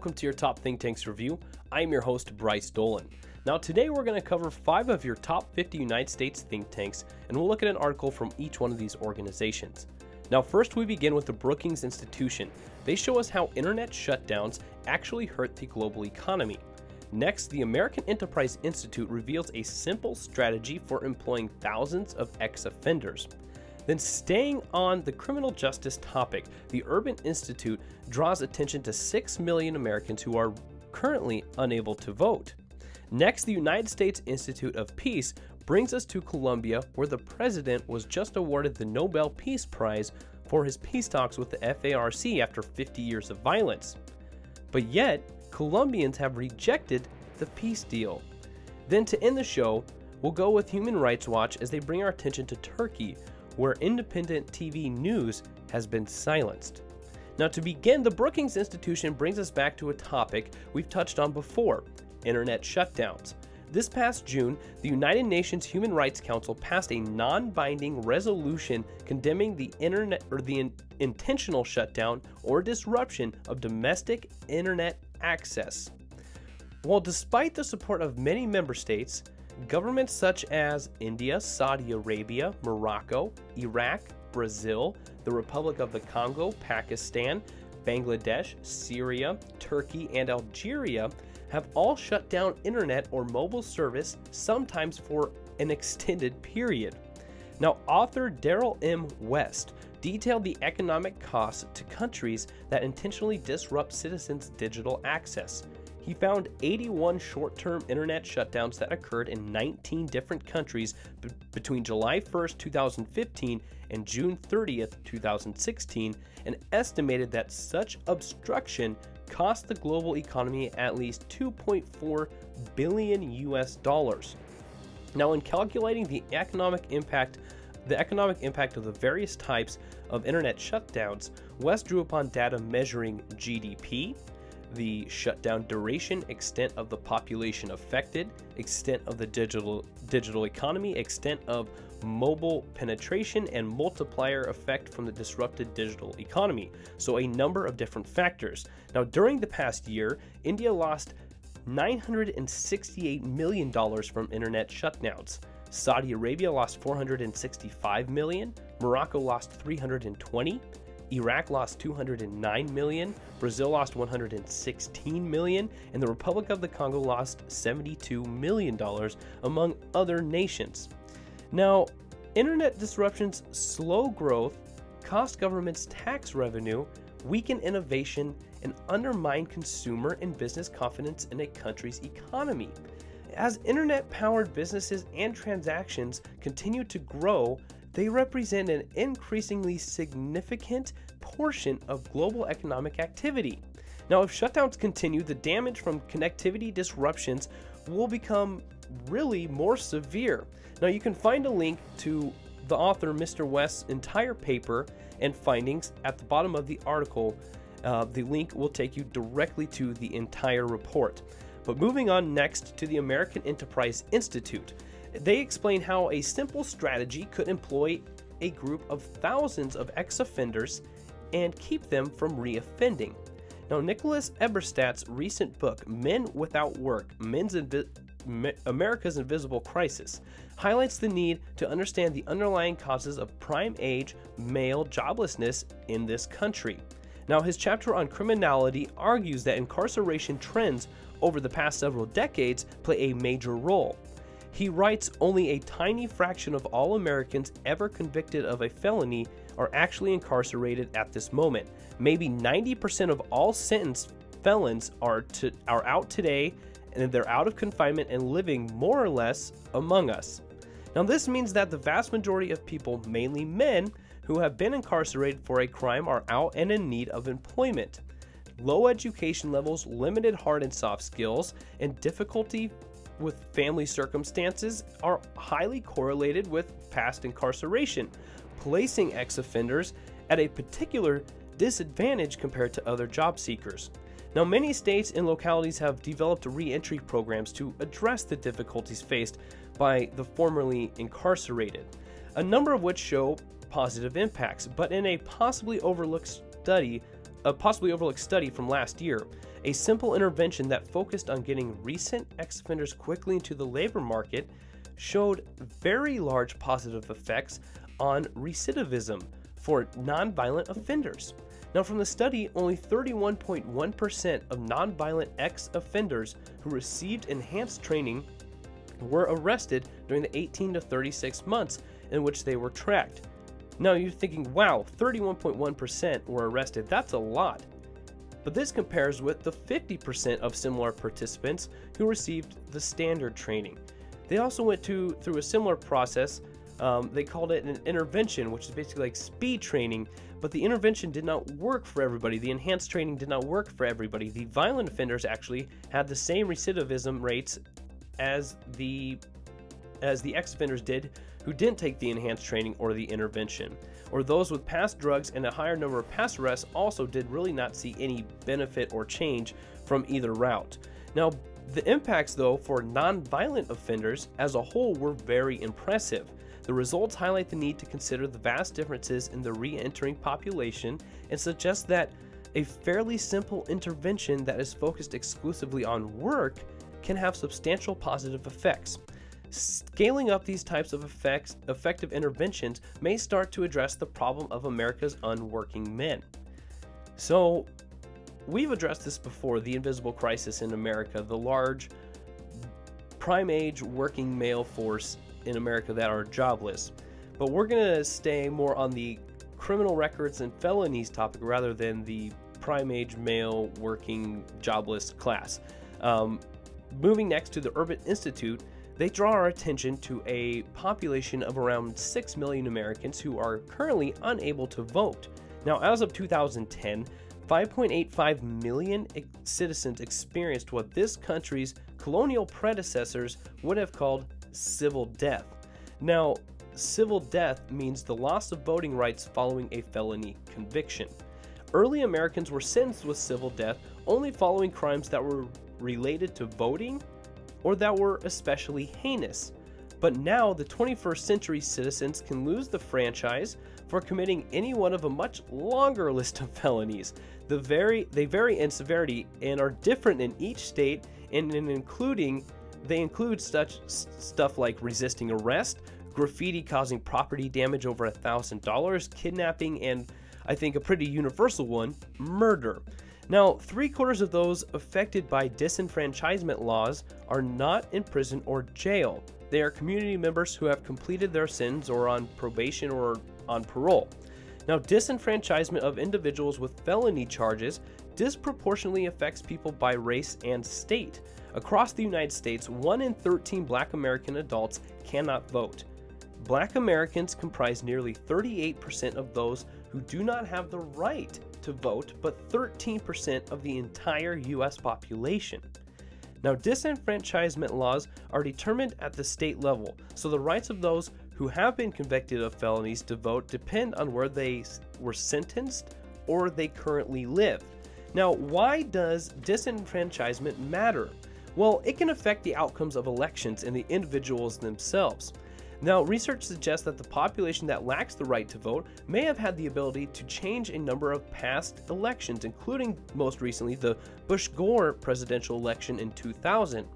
welcome to your Top Think Tanks review. I'm your host, Bryce Dolan. Now today we're going to cover 5 of your top 50 United States think tanks, and we'll look at an article from each one of these organizations. Now first we begin with the Brookings Institution. They show us how internet shutdowns actually hurt the global economy. Next, the American Enterprise Institute reveals a simple strategy for employing thousands of ex-offenders. Then, staying on the criminal justice topic, the Urban Institute draws attention to 6 million Americans who are currently unable to vote. Next, the United States Institute of Peace brings us to Colombia, where the president was just awarded the Nobel Peace Prize for his peace talks with the FARC after 50 years of violence. But yet, Colombians have rejected the peace deal. Then, to end the show, we'll go with Human Rights Watch as they bring our attention to Turkey, where independent TV news has been silenced. Now to begin, the Brookings Institution brings us back to a topic we've touched on before: internet shutdowns. This past June, the United Nations Human Rights Council passed a non-binding resolution condemning the intentional shutdown or disruption of domestic internet access. While despite the support of many member states, governments such as India, Saudi Arabia, Morocco, Iraq, Brazil, the Republic of the Congo, Pakistan, Bangladesh, Syria, Turkey, and Algeria have all shut down internet or mobile service, sometimes for an extended period. Now, author Daryl M. West detailed the economic costs to countries that intentionally disrupt citizens' digital access. He found 81 short-term internet shutdowns that occurred in 19 different countries between July 1st, 2015 and June 30th, 2016, and estimated that such obstruction cost the global economy at least $2.4 billion US. Now, in calculating the economic impact of the various types of internet shutdowns, West drew upon data measuring GDP, the shutdown duration, extent of the population affected, extent of the digital economy, extent of mobile penetration, and multiplier effect from the disrupted digital economy. So a number of different factors. Now, during the past year, India lost $968 million from internet shutdowns. Saudi Arabia lost $465 million, Morocco lost $320 million, Iraq lost $209 million, Brazil lost $116 million, and the Republic of the Congo lost $72 million, among other nations. Now, internet disruptions slow growth, cost governments tax revenue, weaken innovation, and undermine consumer and business confidence in a country's economy. As internet-powered businesses and transactions continue to grow, they represent an increasingly significant portion of global economic activity. Now, if shutdowns continue, the damage from connectivity disruptions will become really more severe. Now, you can find a link to the author, Mr. West's entire paper and findings at the bottom of the article. The link will take you directly to the entire report. But moving on next to the American Enterprise Institute. They explain how a simple strategy could employ a group of thousands of ex-offenders and keep them from re-offending. Now, Nicholas Eberstadt's recent book, Men Without Work, America's Invisible Crisis, highlights the need to understand the underlying causes of prime-age male joblessness in this country. Now, his chapter on criminality argues that incarceration trends over the past several decades play a major role. He writes, only a tiny fraction of all Americans ever convicted of a felony are actually incarcerated at this moment. Maybe 90% of all sentenced felons are out today, and they're out of confinement and living more or less among us. Now, this means that the vast majority of people, mainly men, who have been incarcerated for a crime are out and in need of employment. Low education levels, limited hard and soft skills, and difficulty with family circumstances are highly correlated with past incarceration, placing ex-offenders at a particular disadvantage compared to other job seekers. Now, many states and localities have developed re-entry programs to address the difficulties faced by the formerly incarcerated, a number of which show positive impacts. But in a possibly overlooked study possibly overlooked study from last year, a simple intervention that focused on getting recent ex-offenders quickly into the labor market showed very large positive effects on recidivism for nonviolent offenders. Now, from the study, only 31.1% of nonviolent ex-offenders who received enhanced training were arrested during the 18 to 36 months in which they were tracked. Now, you're thinking, wow, 31.1% were arrested. That's a lot. But this compares with the 50% of similar participants who received the standard training. They also went through a similar process. They called it an intervention, which is basically like speed training, but the intervention did not work for everybody. The enhanced training did not work for everybody. The violent offenders actually had the same recidivism rates as the ex-offenders did who didn't take the enhanced training or the intervention. Or those with past drugs and a higher number of past arrests also did really not see any benefit or change from either route. Now, the impacts though for non-violent offenders as a whole were very impressive. The results highlight the need to consider the vast differences in the re-entering population and suggest that a fairly simple intervention that is focused exclusively on work can have substantial positive effects. Scaling up these types of effective interventions may start to address the problem of America's unworking men. So, we've addressed this before, the invisible crisis in America, the large prime age working male force in America that are jobless. But we're going to stay more on the criminal records and felonies topic rather than the prime age male working jobless class. Moving next to the Urban Institute, they draw our attention to a population of around 6 million Americans who are currently unable to vote. Now, as of 2010, 5.85 million citizens experienced what this country's colonial predecessors would have called civil death. Now, civil death means the loss of voting rights following a felony conviction. Early Americans were sentenced with civil death only following crimes that were related to voting or that were especially heinous. But now the 21st century citizens can lose the franchise for committing any one of a much longer list of felonies. They vary in severity and are different in each state, and they include such stuff like resisting arrest, graffiti causing property damage over $1,000, kidnapping, and I think a pretty universal one, murder. Now, 3/4 of those affected by disenfranchisement laws are not in prison or jail. They are community members who have completed their sentence or on probation or on parole. Now, disenfranchisement of individuals with felony charges disproportionately affects people by race and state. Across the United States, 1 in 13 Black American adults cannot vote. Black Americans comprise nearly 38% of those who do not have the right to vote, but 13% of the entire U.S. population. Now, disenfranchisement laws are determined at the state level, so the rights of those who have been convicted of felonies to vote depend on where they were sentenced or they currently live. Now, why does disenfranchisement matter? Well, it can affect the outcomes of elections and the individuals themselves. Now, research suggests that the population that lacks the right to vote may have had the ability to change a number of past elections, including most recently the Bush-Gore presidential election in 2000.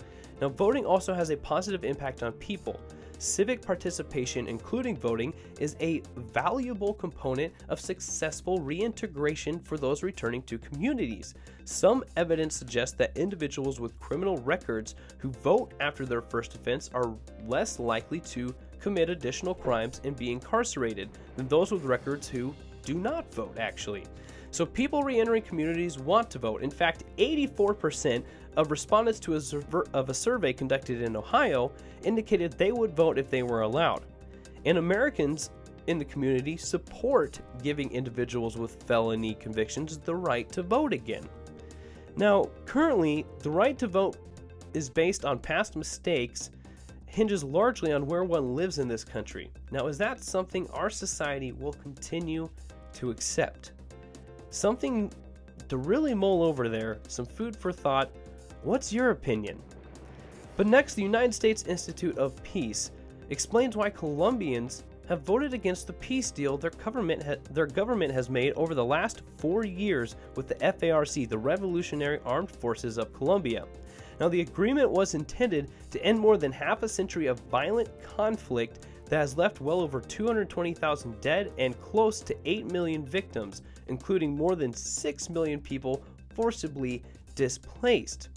Now, voting also has a positive impact on people. Civic participation, including voting, is a valuable component of successful reintegration for those returning to communities. Some evidence suggests that individuals with criminal records who vote after their first offense are less likely to commit additional crimes and be incarcerated than those with records who do not vote, actually. So people re-entering communities want to vote. In fact, 84% of respondents to a survey conducted in Ohio indicated they would vote if they were allowed. And Americans in the community support giving individuals with felony convictions the right to vote again. Now, currently, the right to vote is based on past mistakes, hinges largely on where one lives in this country. Now, is that something our society will continue to accept? Something to really mull over there, some food for thought. What's your opinion? But next, the United States Institute of Peace explains why Colombians have voted against the peace deal their government has made over the last 4 years with the FARC, the Revolutionary Armed Forces of Colombia. Now, the agreement was intended to end more than half a century of violent conflict that has left well over 220,000 dead and close to 8 million victims, including more than 6 million people forcibly displaced.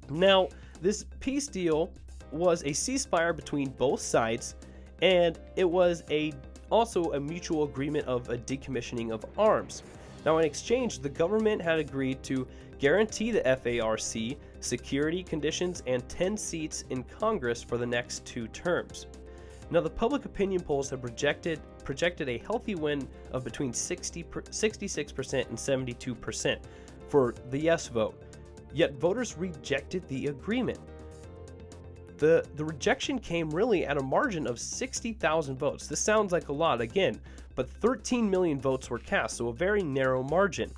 Now, this peace deal was a ceasefire between both sides, and it was also a mutual agreement of a decommissioning of arms. Now, in exchange, the government had agreed to guarantee the FARC security conditions and 10 seats in Congress for the next 2 terms. Now, the public opinion polls have projected a healthy win of between 66% and 72% for the yes vote, yet voters rejected the agreement. The rejection came really at a margin of 60,000 votes. This sounds like a lot again, but 13 million votes were cast, so a very narrow margin.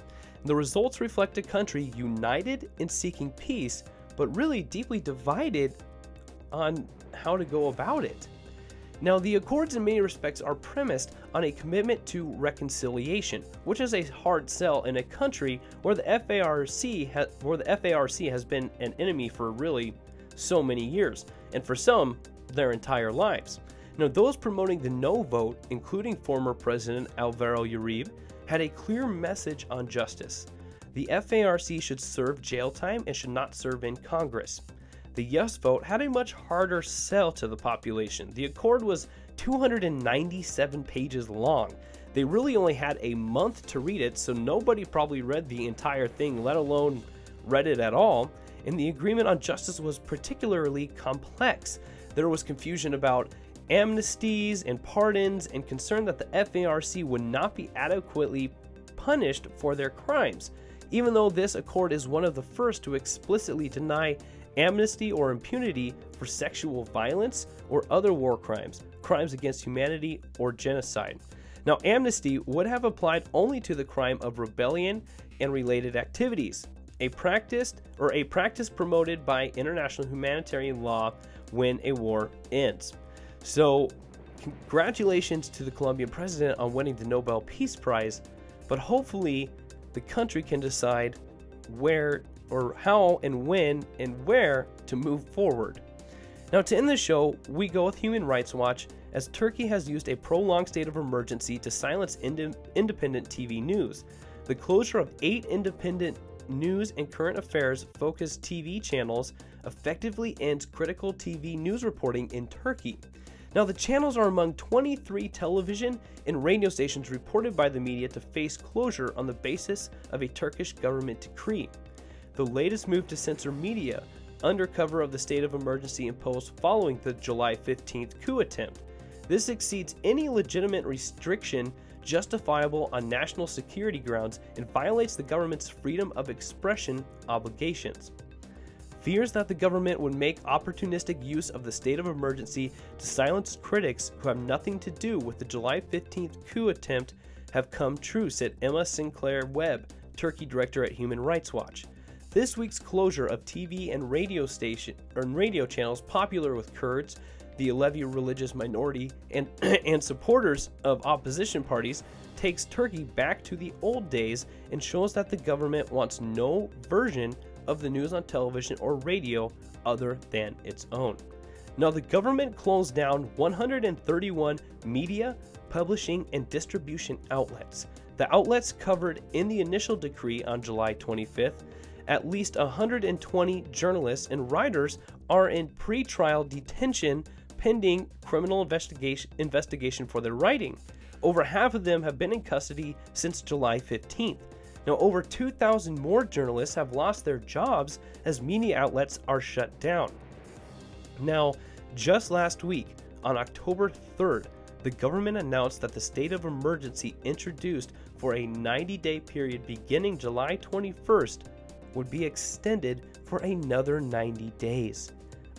The results reflect a country united in seeking peace, but really deeply divided on how to go about it. Now, the accords in many respects are premised on a commitment to reconciliation, which is a hard sell in a country where the FARC has been an enemy for really so many years, and for some, their entire lives. Now, those promoting the no vote, including former President Alvaro Uribe, had a clear message on justice. The FARC should serve jail time and should not serve in Congress. The yes vote had a much harder sell to the population. The accord was 297 pages long. They really only had a month to read it, so nobody probably read the entire thing, let alone read it at all. And the agreement on justice was particularly complex. There was confusion about amnesties and pardons, and concern that the FARC would not be adequately punished for their crimes, even though this accord is one of the first to explicitly deny amnesty or impunity for sexual violence or other war crimes, crimes against humanity, or genocide. Now, amnesty would have applied only to the crime of rebellion and related activities, a practice promoted by international humanitarian law when a war ends. So, congratulations to the Colombian president on winning the Nobel Peace Prize, but hopefully the country can decide where or how and when and where to move forward. Now, to end the show, we go with Human Rights Watch, as Turkey has used a prolonged state of emergency to silence independent TV news. The closure of 8 independent news and current affairs focused TV channels effectively ends critical TV news reporting in Turkey. Now, the channels are among 23 television and radio stations reported by the media to face closure on the basis of a Turkish government decree. The latest move to censor media under cover of the state of emergency imposed following the July 15th coup attempt. This exceeds any legitimate restriction justifiable on national security grounds and violates the government's freedom of expression obligations. Fears that the government would make opportunistic use of the state of emergency to silence critics who have nothing to do with the July 15th coup attempt have come true, said Emma Sinclair Webb, Turkey director at Human Rights Watch. This week's closure of TV and radio channels popular with Kurds, the Alevi religious minority, and supporters of opposition parties takes Turkey back to the old days and shows that the government wants no version of the news on television or radio other than its own. Now, the government closed down 131 media, publishing, and distribution outlets. The outlets covered in the initial decree on July 25th. At least 120 journalists and writers are in pre-trial detention pending criminal investigation for their writing. Over half of them have been in custody since July 15th. Now, over 2,000 more journalists have lost their jobs as media outlets are shut down. Now, just last week, on October 3rd, the government announced that the state of emergency introduced for a 90-day period beginning July 21st would be extended for another 90 days.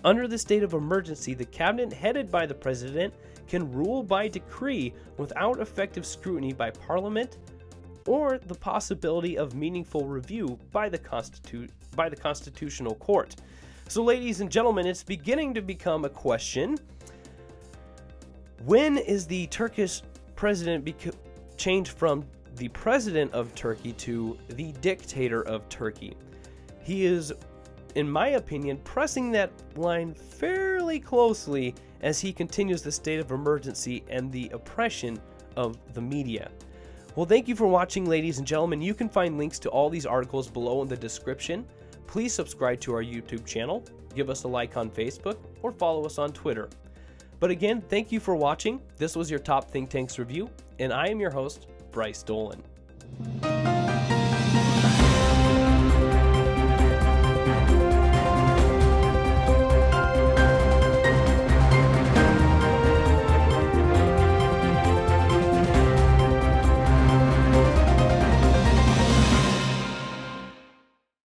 Under the state of emergency, the cabinet headed by the president can rule by decree without effective scrutiny by parliament or the possibility of meaningful review by the Constitutional Court. So, ladies and gentlemen, it's beginning to become a question. When is the Turkish president changed from the president of Turkey to the dictator of Turkey? He is, in my opinion, pressing that line fairly closely as he continues the state of emergency and the oppression of the media. Well, thank you for watching, ladies and gentlemen. You can find links to all these articles below in the description. Please subscribe to our YouTube channel, give us a like on Facebook, or follow us on Twitter. But again, thank you for watching. This was your Top Think Tanks review, and I am your host, Bryce Dolan.